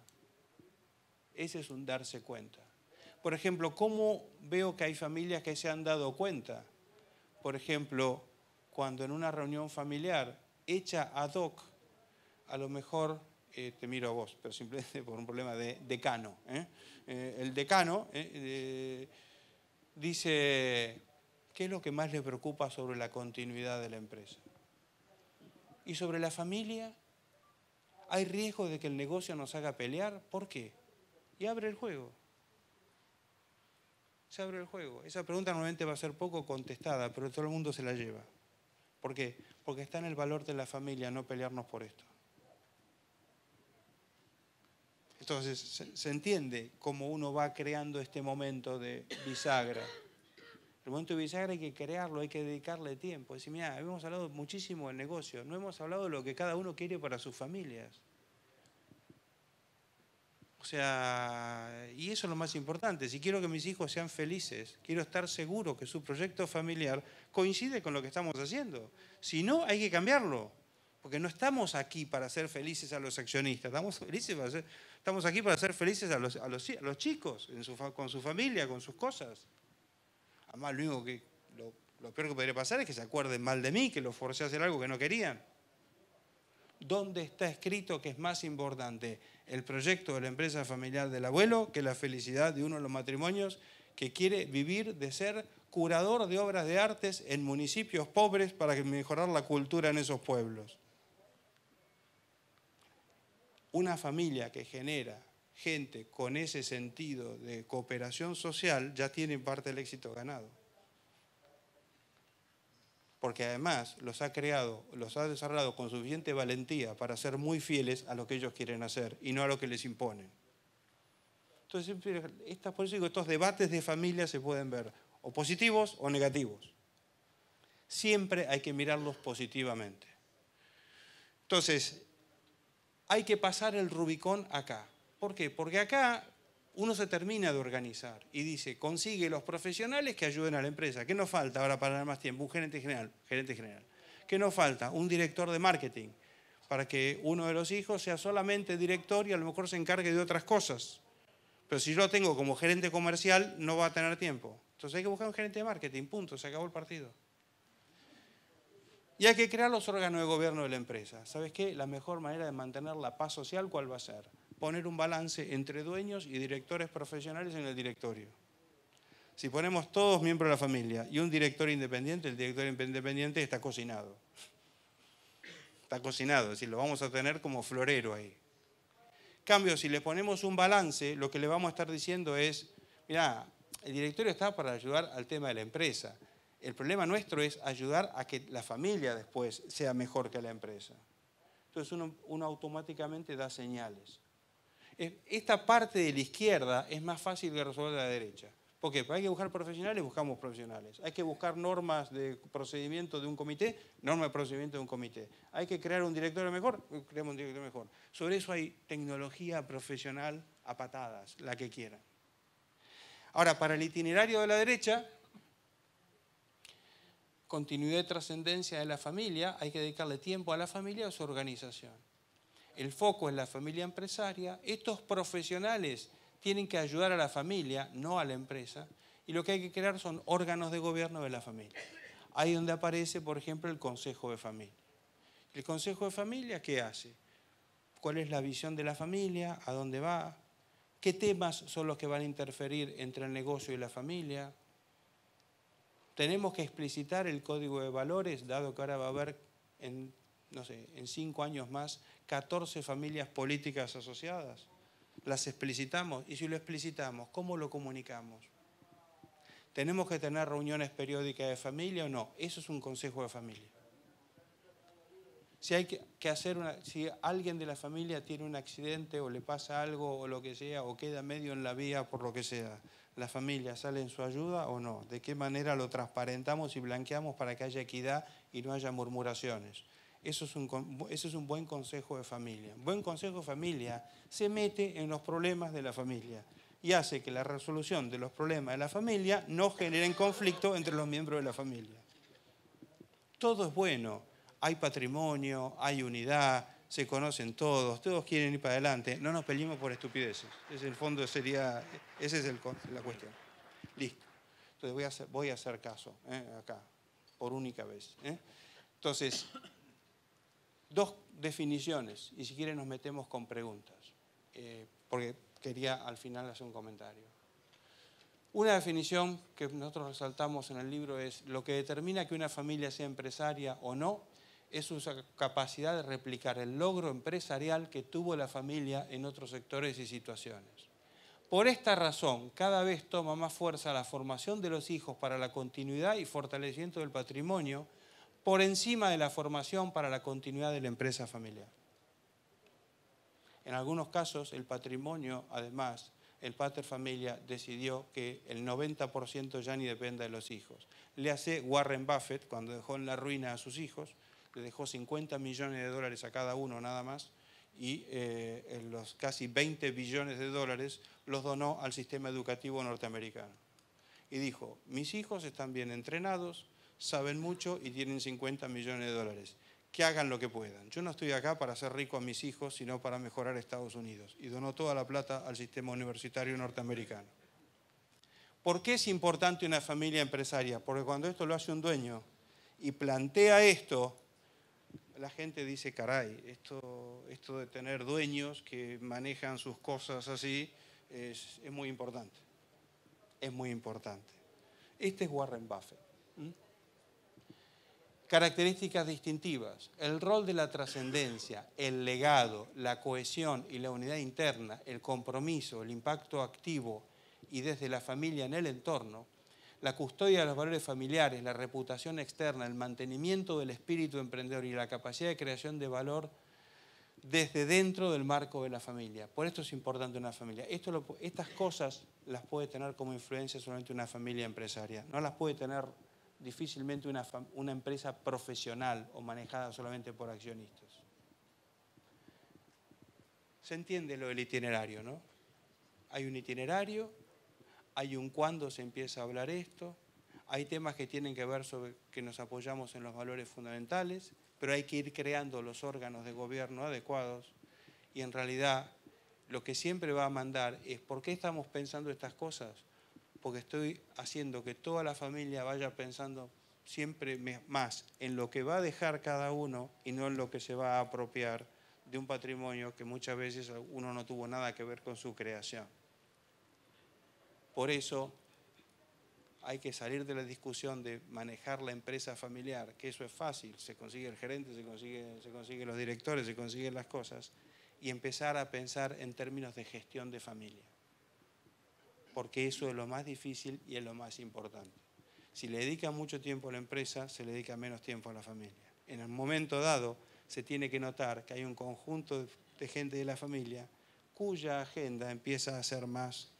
Ese es un darse cuenta. Por ejemplo, ¿cómo veo que hay familias que se han dado cuenta? Por ejemplo, cuando en una reunión familiar hecha ad hoc, a lo mejor, te miro a vos, pero simplemente por un problema de decano. El decano dice, ¿qué es lo que más le preocupa sobre la continuidad de la empresa? ¿Y sobre la familia? ¿Hay riesgo de que el negocio nos haga pelear? ¿Por qué? Y abre el juego. Se abre el juego. Esa pregunta normalmente va a ser poco contestada, pero todo el mundo se la lleva. ¿Por qué? Porque está en el valor de la familia no pelearnos por esto. Entonces, se entiende cómo uno va creando este momento de bisagra. El momento de bisagra hay que crearlo, hay que dedicarle tiempo. Decir, mira, hemos hablado muchísimo del negocio, no hemos hablado de lo que cada uno quiere para sus familias. O sea, y eso es lo más importante. Si quiero que mis hijos sean felices, quiero estar seguro que su proyecto familiar coincide con lo que estamos haciendo. Si no, hay que cambiarlo. Porque no estamos aquí para hacer felices a los accionistas, estamos aquí para hacer felices a los chicos, con su familia, con sus cosas. Además, lo peor que podría pasar es que se acuerden mal de mí, que los forcé a hacer algo que no querían. ¿Dónde está escrito que es más importante el proyecto de la empresa familiar del abuelo que la felicidad de uno de los matrimonios que quiere vivir de ser curador de obras de artes en municipios pobres para mejorar la cultura en esos pueblos? Una familia que genera gente con ese sentido de cooperación social ya tiene parte del éxito ganado. Porque además los ha creado, los ha desarrollado con suficiente valentía para ser muy fieles a lo que ellos quieren hacer y no a lo que les imponen. Entonces, por eso digo, estos debates de familia se pueden ver o positivos o negativos. Siempre hay que mirarlos positivamente. Entonces, hay que pasar el Rubicón acá. ¿Por qué? Porque acá uno se termina de organizar y dice, consigue los profesionales que ayuden a la empresa. ¿Qué nos falta ahora para dar más tiempo? Un gerente general. ¿Qué nos falta? Un director de marketing, para que uno de los hijos sea solamente director y a lo mejor se encargue de otras cosas. Pero si yo lo tengo como gerente comercial, no va a tener tiempo. Entonces hay que buscar un gerente de marketing, punto, se acabó el partido. Y hay que crear los órganos de gobierno de la empresa. ¿Sabes qué? La mejor manera de mantener la paz social, ¿cuál va a ser? Poner un balance entre dueños y directores profesionales en el directorio. Si ponemos todos miembros de la familia y un director independiente, el director independiente está cocinado. Está cocinado, es decir, lo vamos a tener como florero ahí. En cambio, si le ponemos un balance, lo que le vamos a estar diciendo es, mira, el directorio está para ayudar al tema de la empresa. El problema nuestro es ayudar a que la familia después sea mejor que la empresa. Entonces uno automáticamente da señales. Esta parte de la izquierda es más fácil de resolver de la derecha. ¿Por qué? Porque hay que buscar profesionales, buscamos profesionales. Hay que buscar normas de procedimiento de un comité, normas de procedimiento de un comité. Hay que crear un directorio mejor, creamos un directorio mejor. Sobre eso hay tecnología profesional a patadas, la que quieran. Ahora, para el itinerario de la derecha, continuidad y trascendencia de la familia, hay que dedicarle tiempo a la familia y a su organización. El foco es la familia empresaria. Estos profesionales tienen que ayudar a la familia, no a la empresa, y lo que hay que crear son órganos de gobierno de la familia. Ahí donde aparece, por ejemplo, el Consejo de Familia. ¿El Consejo de Familia qué hace? ¿Cuál es la visión de la familia? ¿A dónde va? ¿Qué temas son los que van a interferir entre el negocio y la familia? Tenemos que explicitar el código de valores, dado que ahora va a haber, en 5 años más, 14 familias políticas asociadas. Las explicitamos, y si lo explicitamos, ¿cómo lo comunicamos? ¿Tenemos que tener reuniones periódicas de familia o no? Eso es un consejo de familia. Si hay que hacer si alguien de la familia tiene un accidente o le pasa algo o lo que sea, o queda medio en la vía por lo que sea, ¿la familia sale en su ayuda o no? ¿De qué manera lo transparentamos y blanqueamos para que haya equidad y no haya murmuraciones? Eso es un buen consejo de familia. Un buen consejo de familia se mete en los problemas de la familia y hace que la resolución de los problemas de la familia no generen conflicto entre los miembros de la familia. Todo es bueno. Hay patrimonio, hay unidad, se conocen todos quieren ir para adelante. No nos peleemos por estupideces. Ese el fondo esa es la cuestión. Listo. Entonces voy a hacer caso acá, por única vez. Entonces, 2 definiciones, y si quieren nos metemos con preguntas, porque quería al final hacer un comentario. Una definición que nosotros resaltamos en el libro es: lo que determina que una familia sea empresaria o no es su capacidad de replicar el logro empresarial que tuvo la familia en otros sectores y situaciones. Por esta razón, cada vez toma más fuerza la formación de los hijos para la continuidad y fortalecimiento del patrimonio por encima de la formación para la continuidad de la empresa familiar. En algunos casos, el patrimonio, además, el pater familia decidió que el 90% ya ni dependa de los hijos. Le hace Warren Buffett, cuando dejó en la ruina a sus hijos, le dejó 50 millones de dólares a cada uno nada más, y los casi 20 billones de dólares los donó al sistema educativo norteamericano. Y dijo: mis hijos están bien entrenados, saben mucho y tienen 50 millones de dólares. Que hagan lo que puedan. Yo no estoy acá para hacer rico a mis hijos, sino para mejorar Estados Unidos. Y donó toda la plata al sistema universitario norteamericano. ¿Por qué es importante una familia empresaria? Porque cuando esto lo hace un dueño y plantea esto, la gente dice: caray, esto de tener dueños que manejan sus cosas así es muy importante. Es muy importante. Este es Warren Buffett. Características distintivas: el rol de la trascendencia, el legado, la cohesión y la unidad interna, el compromiso, el impacto activo y desde la familia en el entorno, la custodia de los valores familiares, la reputación externa, el mantenimiento del espíritu emprendedor y la capacidad de creación de valor desde dentro del marco de la familia. Por esto es importante una familia. Estas cosas las puede tener como influencia solamente una familia empresaria. No las puede tener difícilmente una empresa profesional o manejada solamente por accionistas. Se entiende lo del itinerario, ¿no? Hay un itinerario, hay un cuándo se empieza a hablar esto, hay temas que tienen que ver sobre que nos apoyamos en los valores fundamentales, pero hay que ir creando los órganos de gobierno adecuados, y en realidad lo que siempre va a mandar es: ¿por qué estamos pensando estas cosas? Porque estoy haciendo que toda la familia vaya pensando siempre más en lo que va a dejar cada uno y no en lo que se va a apropiar de un patrimonio que muchas veces uno no tuvo nada que ver con su creación. Por eso hay que salir de la discusión de manejar la empresa familiar, que eso es fácil, se consigue el gerente, se consigue los directores, se consiguen las cosas, y empezar a pensar en términos de gestión de familia. Porque eso es lo más difícil y es lo más importante. Si le dedica mucho tiempo a la empresa, se le dedica menos tiempo a la familia. En el momento dado, se tiene que notar que hay un conjunto de gente de la familia cuya agenda empieza a ser más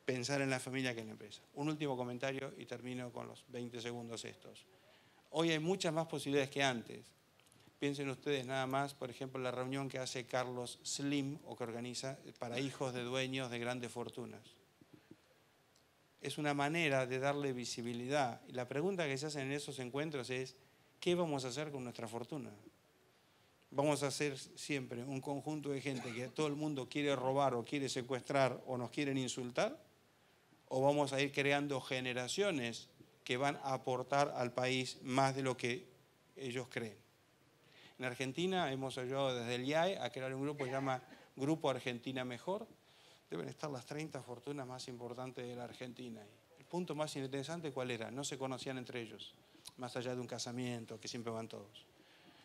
pensar en la familia que en la empresa. Un último comentario y termino con los 20 segundos estos. Hoy hay muchas más posibilidades que antes. Piensen ustedes nada más, por ejemplo, la reunión que hace Carlos Slim, o que organiza para hijos de dueños de grandes fortunas. Es una manera de darle visibilidad. Y la pregunta que se hacen en esos encuentros es: ¿qué vamos a hacer con nuestra fortuna? ¿Vamos a ser siempre un conjunto de gente que todo el mundo quiere robar o quiere secuestrar o nos quieren insultar? ¿O vamos a ir creando generaciones que van a aportar al país más de lo que ellos creen? En Argentina hemos ayudado desde el IAE a crear un grupo que se llama Grupo Argentina Mejor. Deben estar las 30 fortunas más importantes de la Argentina. El punto más interesante, ¿cuál era? No se conocían entre ellos, más allá de un casamiento, que siempre van todos.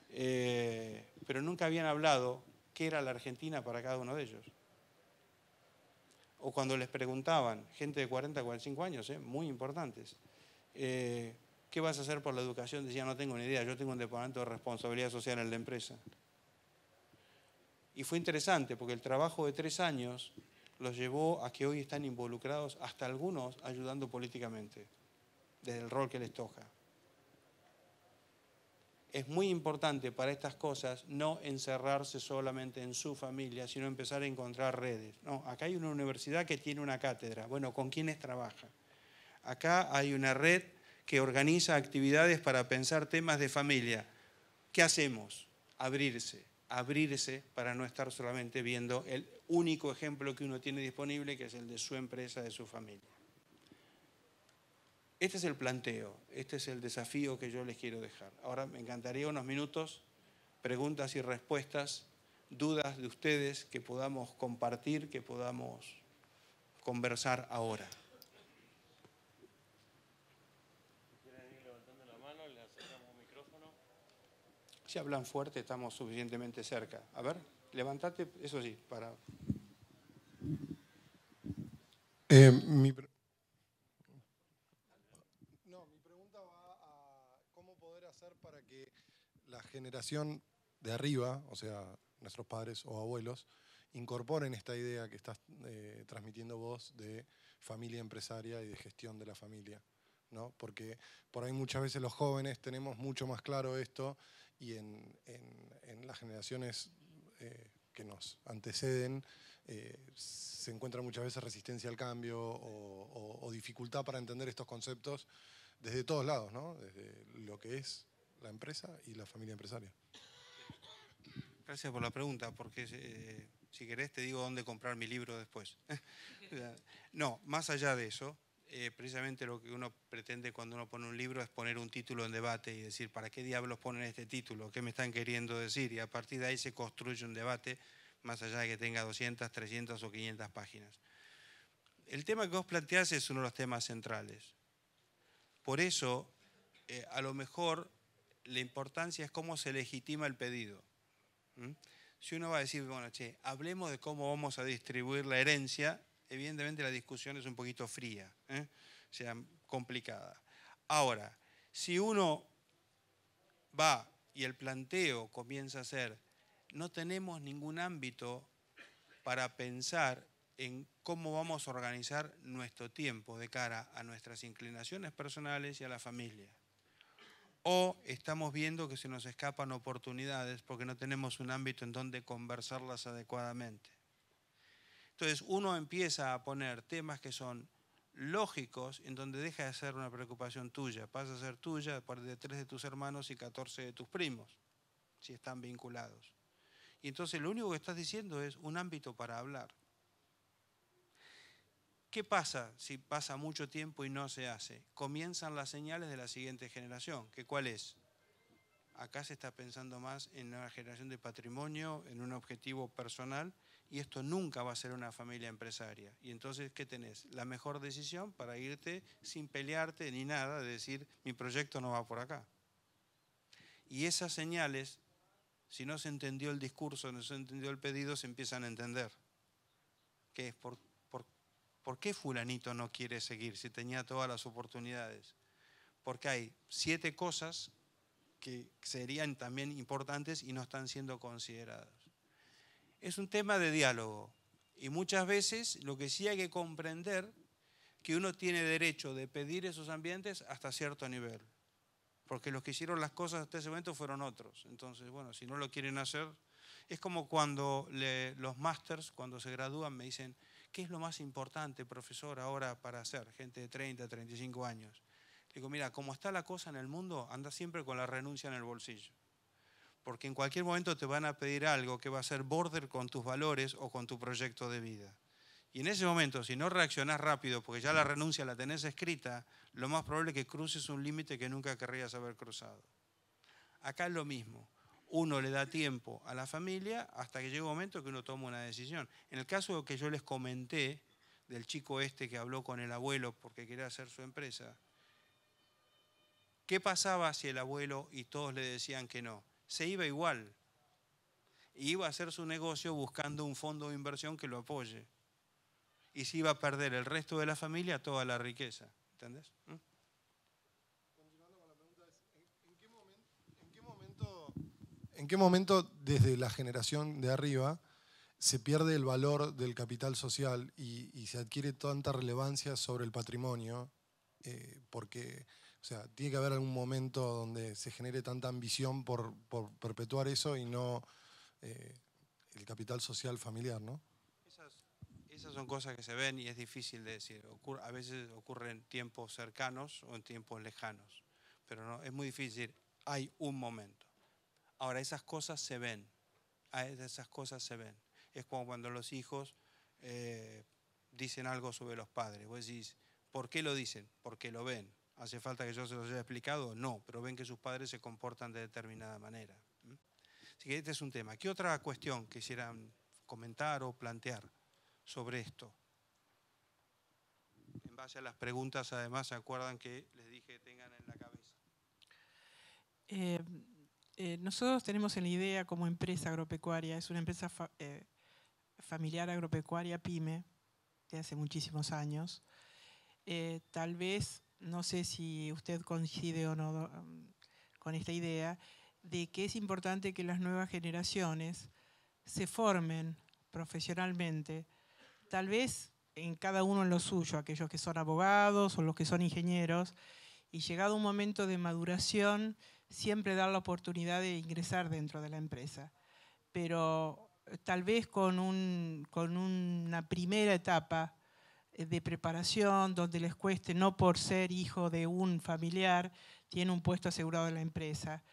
Pero nunca habían hablado qué era la Argentina para cada uno de ellos. O cuando les preguntaban, gente de 40, 45 años, muy importantes, ¿qué vas a hacer por la educación? Decía, no tengo ni idea, yo tengo un departamento de responsabilidad social en la empresa. Y fue interesante porque el trabajo de 3 años los llevó a que hoy están involucrados, hasta algunos ayudando políticamente, desde el rol que les toca. Es muy importante para estas cosas no encerrarse solamente en su familia, sino empezar a encontrar redes. No, acá hay una universidad que tiene una cátedra. Bueno, ¿con quiénes trabaja? Acá hay una red que organiza actividades para pensar temas de familia. ¿Qué hacemos? Abrirse para no estar solamente viendo el único ejemplo que uno tiene disponible, que es el de su empresa, de su familia. Este es el planteo, este es el desafío que yo les quiero dejar. Ahora me encantaría unos minutos, preguntas y respuestas, dudas de ustedes que podamos compartir, que podamos conversar ahora. Si hablan fuerte, estamos suficientemente cerca. A ver, levántate, eso sí, para... Mi pregunta va a cómo poder hacer para que la generación de arriba, o sea, nuestros padres o abuelos, incorporen esta idea que estás transmitiendo vos de familia empresaria y de gestión de la familia, ¿no? Porque por ahí muchas veces los jóvenes tenemos mucho más claro esto y en las generaciones que nos anteceden se encuentra muchas veces resistencia al cambio o dificultad para entender estos conceptos desde todos lados, ¿no? Desde lo que es la empresa y la familia empresaria. Gracias por la pregunta, porque si querés te digo dónde comprar mi libro después. No, más allá de eso, precisamente lo que uno pretende cuando uno pone un libro es poner un título en debate y decir, ¿para qué diablos ponen este título? ¿Qué me están queriendo decir? Y a partir de ahí se construye un debate, más allá de que tenga 200, 300 o 500 páginas. El tema que vos planteás es uno de los temas centrales. Por eso, a lo mejor, la importancia es cómo se legitima el pedido. Si uno va a decir, bueno, che, hablemos de cómo vamos a distribuir la herencia, evidentemente la discusión es un poquito fría, o sea, complicada. Ahora, si uno va y el planteo comienza a ser, no tenemos ningún ámbito para pensar en cómo vamos a organizar nuestro tiempo de cara a nuestras inclinaciones personales y a la familia. O estamos viendo que se nos escapan oportunidades porque no tenemos un ámbito en donde conversarlas adecuadamente. Entonces uno empieza a poner temas que son lógicos en donde deja de ser una preocupación tuya, pasa a ser tuya de 3 de tus hermanos y 14 de tus primos, si están vinculados. Y entonces lo único que estás diciendo es un ámbito para hablar. ¿Qué pasa si pasa mucho tiempo y no se hace? Comienzan las señales de la siguiente generación, que ¿cuál es? Acá se está pensando más en una generación de patrimonio, en un objetivo personal, y esto nunca va a ser una familia empresaria. Y entonces, ¿qué tenés? La mejor decisión para irte sin pelearte ni nada, de decir, mi proyecto no va por acá. Y esas señales, si no se entendió el discurso, no se entendió el pedido, se empiezan a entender. ¿Qué es? ¿Por qué fulanito no quiere seguir si tenía todas las oportunidades? Porque hay 7 cosas que serían también importantes y no están siendo consideradas. Es un tema de diálogo y muchas veces lo que sí hay que comprender que uno tiene derecho de pedir esos ambientes hasta cierto nivel, porque los que hicieron las cosas hasta ese momento fueron otros. Entonces, bueno, si no lo quieren hacer, es como cuando los másters, cuando se gradúan, me dicen, ¿qué es lo más importante, profesor, ahora para hacer? Gente de 30, 35 años. Digo, mira, como está la cosa en el mundo, anda siempre con la renuncia en el bolsillo. Porque en cualquier momento te van a pedir algo que va a ser border con tus valores o con tu proyecto de vida. Y en ese momento, si no reaccionás rápido, porque ya la renuncia la tenés escrita, lo más probable es que cruces un límite que nunca querrías haber cruzado. Acá es lo mismo. Uno le da tiempo a la familia hasta que llega un momento que uno toma una decisión. En el caso que yo les comenté, del chico este que habló con el abuelo porque quería hacer su empresa, ¿qué pasaba si el abuelo y todos le decían que no? Se iba igual. Iba a hacer su negocio buscando un fondo de inversión que lo apoye. y se iba a perder el resto de la familia toda la riqueza. ¿Entendés? Continuando con la pregunta, ¿en qué momento desde la generación de arriba se pierde el valor del capital social y se adquiere tanta relevancia sobre el patrimonio? Porque, o sea, tiene que haber algún momento donde se genere tanta ambición por perpetuar eso y no el capital social familiar, ¿no? Esas son cosas que se ven y es difícil de decir. A veces ocurren en tiempos cercanos o en tiempos lejanos, pero no, es muy difícil. Hay un momento. Ahora, esas cosas se ven. Esas cosas se ven. Es como cuando los hijos dicen algo sobre los padres. Vos decís, ¿por qué lo dicen? Porque lo ven. ¿Hace falta que yo se los haya explicado? No, pero ven que sus padres se comportan de determinada manera. Así que este es un tema. ¿Qué otra cuestión quisieran comentar o plantear sobre esto? En base a las preguntas, además, ¿se acuerdan que les dije que tengan en la cabeza? Nosotros tenemos en la idea como empresa agropecuaria, es una empresa familiar agropecuaria PYME de hace muchísimos años. Tal vez, no sé si usted coincide o no con esta idea, de que es importante que las nuevas generaciones se formen profesionalmente, tal vez en cada uno en lo suyo, aquellos que son abogados o los que son ingenieros, y llegado un momento de maduración, siempre dar la oportunidad de ingresar dentro de la empresa. Pero tal vez con una primera etapa de preparación donde les cueste, no por ser hijo de un familiar, tiene un puesto asegurado en la empresa.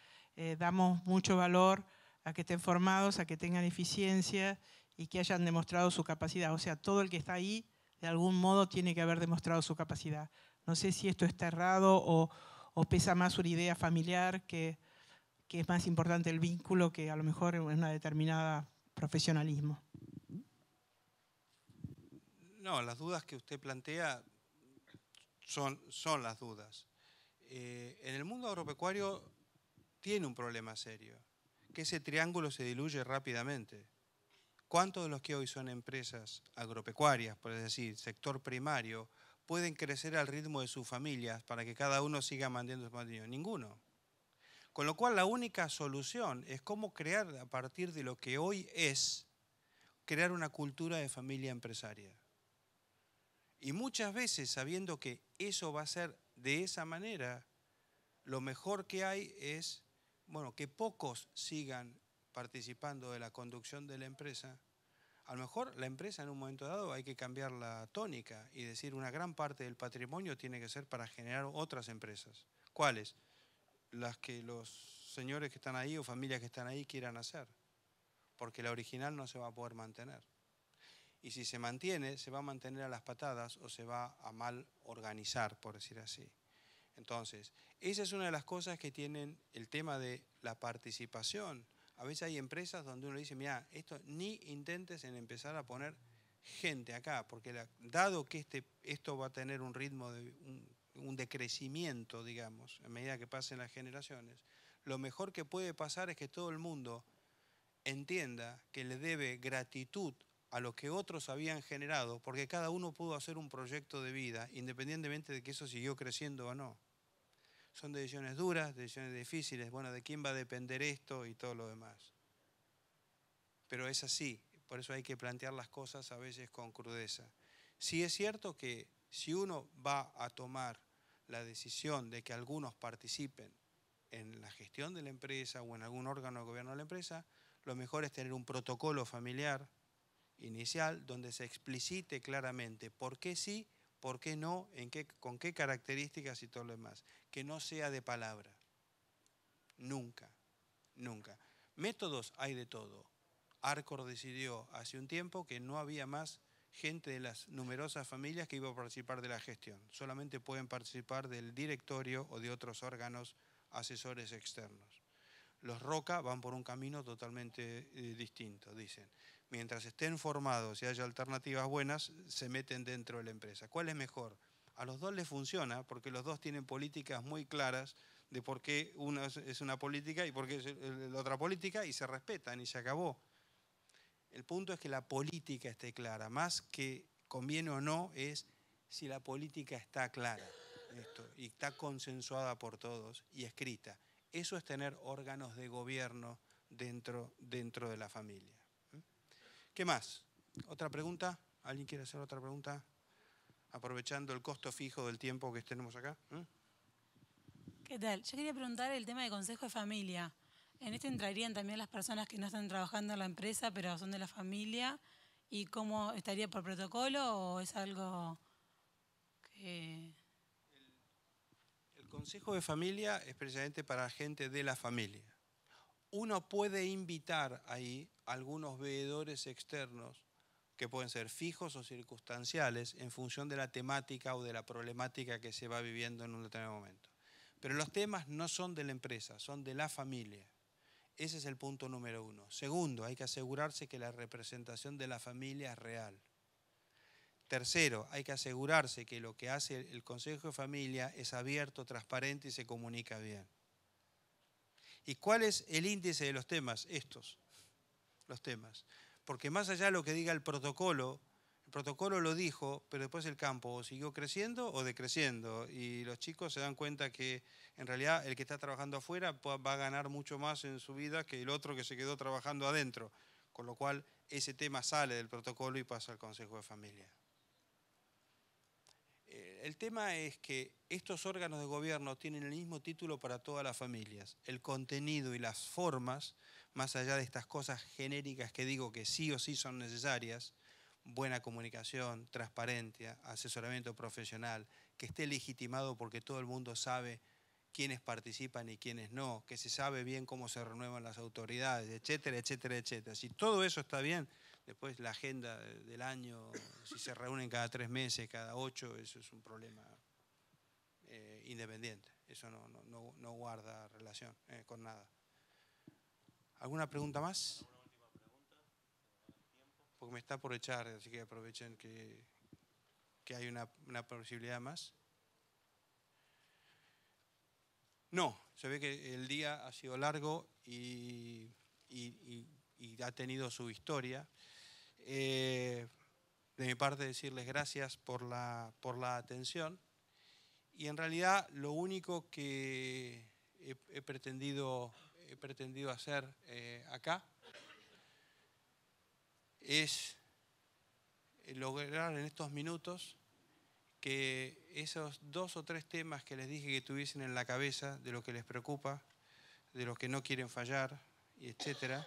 Damos mucho valor a que estén formados, a que tengan eficiencia y que hayan demostrado su capacidad. O sea, todo el que está ahí, de algún modo, tiene que haber demostrado su capacidad. No sé si esto está errado o pesa más una idea familiar que es más importante el vínculo que a lo mejor en una determinada profesionalismo. No, las dudas que usted plantea son las dudas. En el mundo agropecuario tiene un problema serio, que ese triángulo se diluye rápidamente. ¿Cuántos de los que hoy son empresas agropecuarias, por decir, sector primario, pueden crecer al ritmo de sus familias para que cada uno siga manteniendo su patrimonio? Ninguno. Con lo cual la única solución es cómo crear a partir de lo que hoy es, crear una cultura de familia empresaria. Y muchas veces, sabiendo que eso va a ser de esa manera, lo mejor que hay es, bueno, que pocos sigan participando de la conducción de la empresa. A lo mejor la empresa en un momento dado hay que cambiar la tónica y decir una gran parte del patrimonio tiene que ser para generar otras empresas. ¿Cuáles? Las que los señores que están ahí o familias que están ahí quieran hacer, porque la original no se va a poder mantener. Y si se mantiene, se va a mantener a las patadas o se va a mal organizar, por decir así. Entonces, esa es una de las cosas que tienen el tema de la participación. A veces hay empresas donde uno dice, mira, esto ni intentes en empezar a poner gente acá, porque dado que esto va a tener un ritmo de un decrecimiento, digamos, a medida que pasen las generaciones, lo mejor que puede pasar es que todo el mundo entienda que le debe gratitud a lo que otros habían generado, porque cada uno pudo hacer un proyecto de vida, independientemente de que eso siguió creciendo o no. Son decisiones duras, decisiones difíciles, bueno, de quién va a depender esto y todo lo demás. Pero es así, por eso hay que plantear las cosas a veces con crudeza. Sí es cierto que si uno va a tomar la decisión de que algunos participen en la gestión de la empresa o en algún órgano de gobierno de la empresa, lo mejor es tener un protocolo familiar inicial donde se explicite claramente por qué sí, por qué no, con qué características y todo lo demás. Que no sea de palabra. Nunca, nunca. Métodos hay de todo. Arcor decidió hace un tiempo que no había más gente de las numerosas familias que iba a participar de la gestión. Solamente pueden participar del directorio o de otros órganos asesores externos. Los Roca van por un camino totalmente distinto, dicen. Mientras estén formados y haya alternativas buenas, se meten dentro de la empresa. ¿Cuál es mejor? A los dos les funciona porque los dos tienen políticas muy claras de por qué una es una política y por qué es la otra política y se respetan y se acabó. El punto es que la política esté clara, más que conviene o no es si la política está clara y está consensuada por todos y escrita. Eso es tener órganos de gobierno dentro de la familia. ¿Qué más? ¿Otra pregunta? ¿Alguien quiere hacer otra pregunta? Aprovechando el costo fijo del tiempo que tenemos acá. ¿Qué tal? Yo quería preguntar el tema de consejo de familia. ¿En esto entrarían también las personas que no están trabajando en la empresa, pero son de la familia? ¿Y cómo estaría por protocolo o es algo que...? El consejo de familia es precisamente para gente de la familia. Uno puede invitar ahí algunos veedores externos que pueden ser fijos o circunstanciales en función de la temática o de la problemática que se va viviendo en un determinado momento. Pero los temas no son de la empresa, son de la familia. Ese es el punto número 1. Segundo, hay que asegurarse que la representación de la familia es real. Tercero, hay que asegurarse que lo que hace el Consejo de Familia es abierto, transparente y se comunica bien. ¿Y cuál es el índice de los temas? Estos, los temas. Porque más allá de lo que diga el protocolo lo dijo, pero después el campo siguió creciendo o decreciendo. Y los chicos se dan cuenta que en realidad el que está trabajando afuera va a ganar mucho más en su vida que el otro que se quedó trabajando adentro. Con lo cual ese tema sale del protocolo y pasa al Consejo de Familia. El tema es que estos órganos de gobierno tienen el mismo título para todas las familias. El contenido y las formas, más allá de estas cosas genéricas que digo que sí o sí son necesarias, buena comunicación, transparencia, asesoramiento profesional, que esté legitimado porque todo el mundo sabe quiénes participan y quiénes no, que se sabe bien cómo se renuevan las autoridades, etcétera, etcétera, etcétera. Si todo eso está bien, después la agenda del año, si se reúnen cada 3 meses, cada 8, eso es un problema independiente. Eso no guarda relación con nada. ¿Alguna pregunta más? ¿Alguna última pregunta? Porque me está por echar, así que aprovechen que hay una posibilidad más. No, se ve que el día ha sido largo y ha tenido su historia. De mi parte decirles gracias por la atención y en realidad lo único que he pretendido hacer acá es lograr en estos minutos que esos 2 o 3 temas que les dije que tuviesen en la cabeza de lo que les preocupa, de lo que no quieren fallar, etcétera,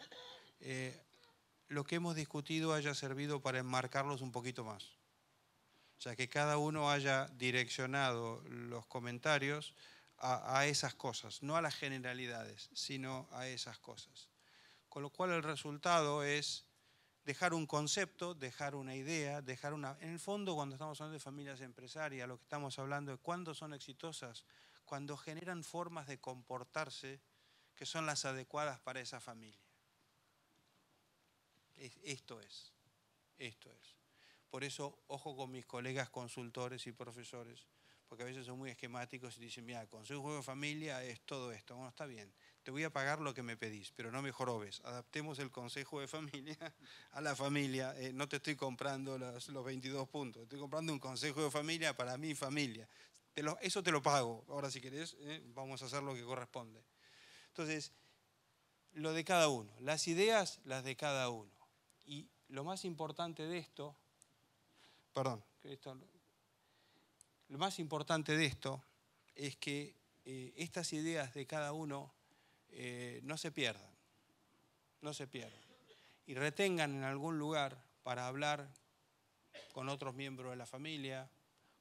lo que hemos discutido haya servido para enmarcarlos un poquito más. O sea, que cada uno haya direccionado los comentarios a esas cosas, no a las generalidades, sino a esas cosas. Con lo cual el resultado es dejar un concepto, dejar una idea, En el fondo, cuando estamos hablando de familias empresarias, lo que estamos hablando es cuándo son exitosas, cuando generan formas de comportarse que son las adecuadas para esa familia. Esto es. Por eso, ojo con mis colegas consultores y profesores, porque a veces son muy esquemáticos y dicen, mira, el consejo de familia es todo esto. Bueno, está bien, te voy a pagar lo que me pedís, pero no me jorobes. Adaptemos el consejo de familia a la familia. No te estoy comprando los 22 puntos, estoy comprando un consejo de familia para mi familia. Eso te lo pago. Ahora, si querés, vamos a hacer lo que corresponde. Entonces, lo de cada uno, las ideas, las de cada uno. Y lo más importante de esto, lo más importante de esto es que estas ideas de cada uno no se pierdan y retengan en algún lugar para hablar con otros miembros de la familia,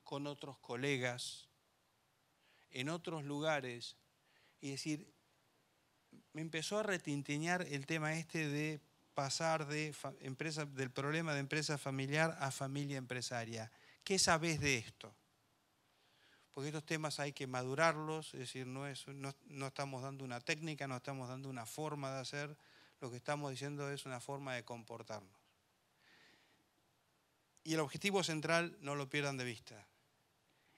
con otros colegas, en otros lugares, y decir, me empezó a retintinear el tema de pasar del problema de empresa familiar a familia empresaria. ¿Qué sabés de esto? Porque estos temas hay que madurarlos, es decir, no estamos dando una técnica, no estamos dando una forma de hacer, lo que estamos diciendo es una forma de comportarnos. Y el objetivo central no lo pierdan de vista.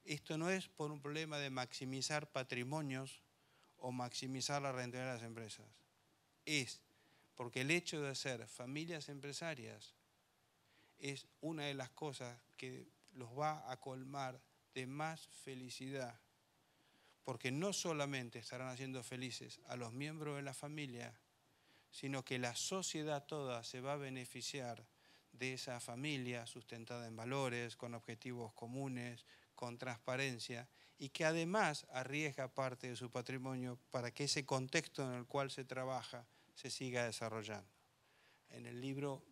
Esto no es por un problema de maximizar patrimonios o maximizar la rentabilidad de las empresas. Es porque el hecho de ser familias empresarias es una de las cosas que los va a colmar de más felicidad, porque no solamente estarán haciendo felices a los miembros de la familia, sino que la sociedad toda se va a beneficiar de esa familia sustentada en valores, con objetivos comunes, con transparencia, y que además arriesga parte de su patrimonio para que ese contexto en el cual se trabaja se siga desarrollando. En el libro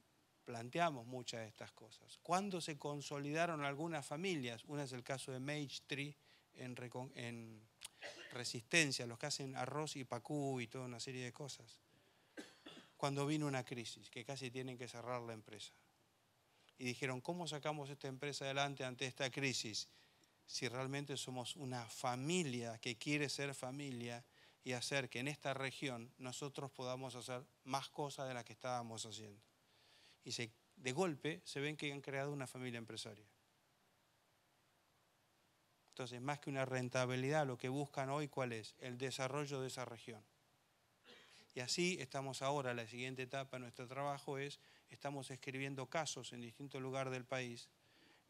planteamos muchas de estas cosas. ¿Cuándo se consolidaron algunas familias? Una es el caso de Maestri en Resistencia, los que hacen arroz y pacú y toda una serie de cosas. Cuando vino una crisis, que casi tienen que cerrar la empresa. Y dijeron, ¿cómo sacamos esta empresa adelante ante esta crisis? Si realmente somos una familia que quiere ser familia y hacer que en esta región nosotros podamos hacer más cosas de las que estábamos haciendo. Y de golpe se ven que han creado una familia empresaria. Entonces, más que una rentabilidad, lo que buscan hoy, ¿cuál es? El desarrollo de esa región. Y así estamos ahora, la siguiente etapa de nuestro trabajo es, estamos escribiendo casos en distintos lugares del país,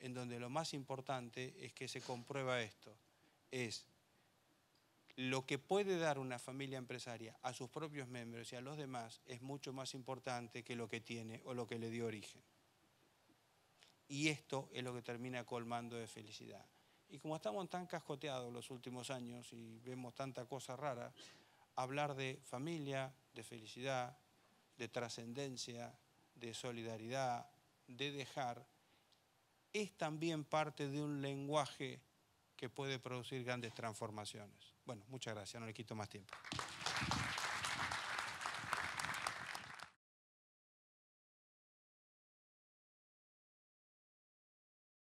en donde lo más importante es que se comprueba esto, es lo que puede dar una familia empresaria a sus propios miembros y a los demás es mucho más importante que lo que tiene o lo que le dio origen. Y esto es lo que termina colmando de felicidad. Y como estamos tan cascoteados los últimos años y vemos tanta cosa rara, hablar de familia, de felicidad, de trascendencia, de solidaridad, de dejar, es también parte de un lenguaje que puede producir grandes transformaciones. Bueno, muchas gracias, no le quito más tiempo.